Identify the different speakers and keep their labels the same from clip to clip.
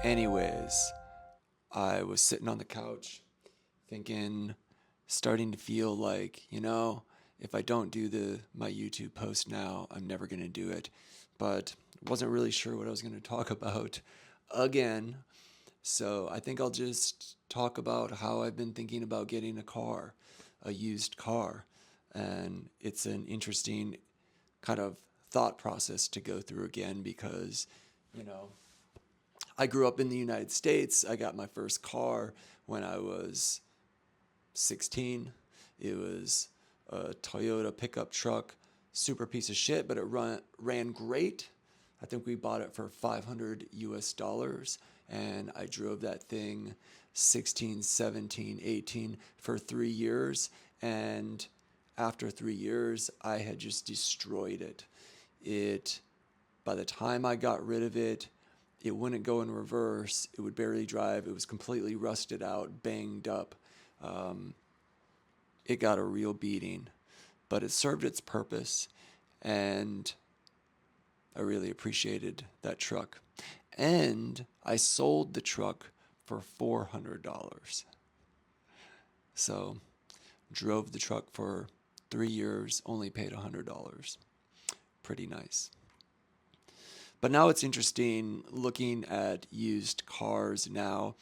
Speaker 1: Anyways, I was sitting on the couch thinking, starting to feel like, if I don't do the my YouTube post now, I'm never going to do it. But wasn't really sure what I was going to talk about again. So I think I'll just talk about how I've been thinking about getting a car, a used car. And it's an interesting kind of thought process to go through again because, you know, I grew up in the United States. I got my first car when I was 16. It was a Toyota pickup truck, super piece of shit, but it ran great. I think we bought it for 500 US dollars, and I drove that thing 16, 17, 18 for 3 years. And after 3 years, I had just destroyed it. It, by the time I got rid of it, it wouldn't go in reverse. It would barely drive. It was completely rusted out, banged up. Um, it got a real beating, but it served its purpose, and I really appreciated that truck. And I sold the truck for $400. So drove the truck for 3 years, only paid $100. Pretty nice. But now it's interesting looking at used cars now.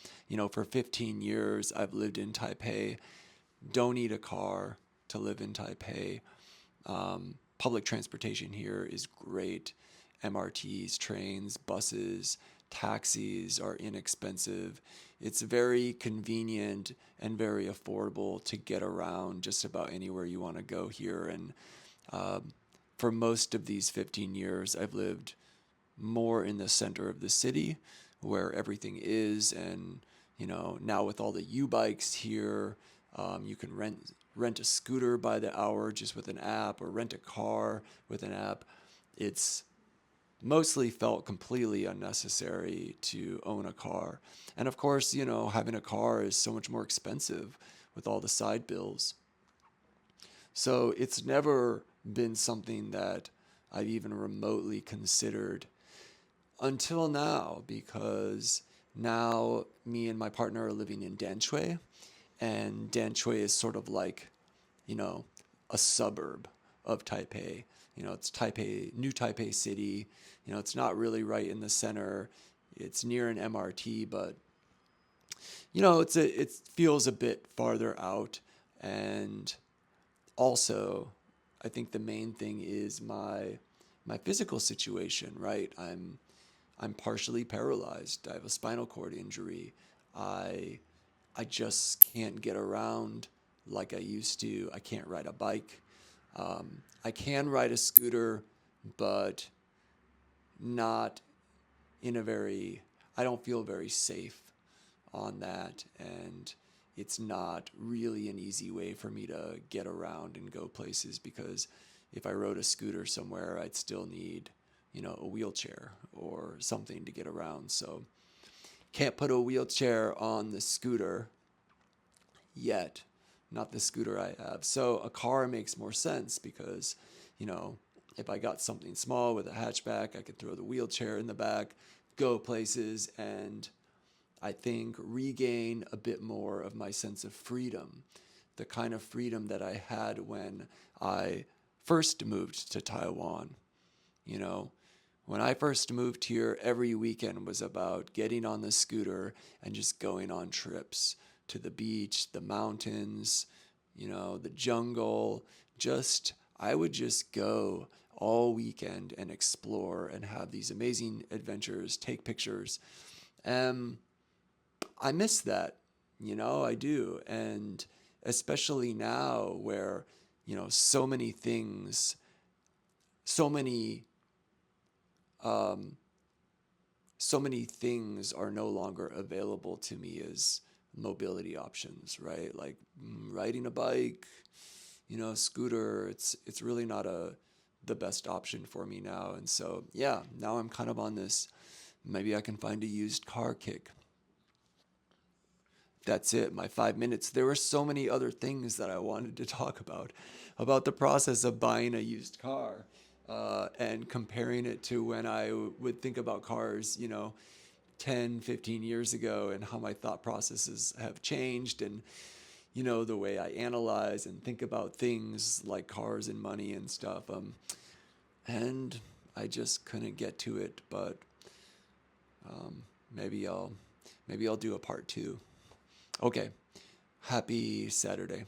Speaker 1: For 15 years, I've lived in Taipei. Don't need a car to live in Taipei. Public transportation here is great. MRTs, trains, buses, taxis are inexpensive. It's very convenient and very affordable to get around just about anywhere you want to go here. And for most of these 15 years, I've lived more in the center of the city where everything is. And, now with all the U-bikes here, you can rent a scooter by the hour just with an app, or rent a car with an app. It's mostly felt completely unnecessary to own a car. And of course, having a car is so much more expensive with all the side bills. So it's never been something that I've even remotely considered until now, because now me and my partner are living in Danshui, and Danshui is sort of like, you know, a suburb of Taipei. It's Taipei, New Taipei City. It's not really right in the center. It's near an MRT, but it feels a bit farther out. And also, I think the main thing is my physical situation, right? I'm partially paralyzed. I have a spinal cord injury. I I just can't get around like I used to. I can't ride a bike. I can ride a scooter, but not in a very, I don't feel very safe on that. And it's not really an easy way for me to get around and go places, because if I rode a scooter somewhere, I'd still need, a wheelchair or something to get around. So can't put a wheelchair on the scooter yet, not the scooter I have. So a car makes more sense because, you know, if I got something small with a hatchback, I could throw the wheelchair in the back, go places, and I think regain a bit more of my sense of freedom, the kind of freedom that I had when I first moved to Taiwan. You know, when I first moved here, every weekend was about getting on the scooter and just going on trips to the beach, the mountains, the jungle. I would just go all weekend and explore and have these amazing adventures, take pictures. And I miss that, I do. And especially now where, so many things, so many um, so many things are no longer available to me as mobility options, right? Like riding a bike, scooter. It's really not the best option for me now. And so yeah, now I'm kind of on this. Maybe I can find a used car kick. That's it, my 5 minutes. There were so many other things that I wanted to talk about the process of buying a used car, and comparing it to when I would think about cars, 10, 15 years ago, and how my thought processes have changed, and the way I analyze and think about things like cars and money and stuff. And I just couldn't get to it, but um, maybe I'll do a part two. Okay, happy Saturday.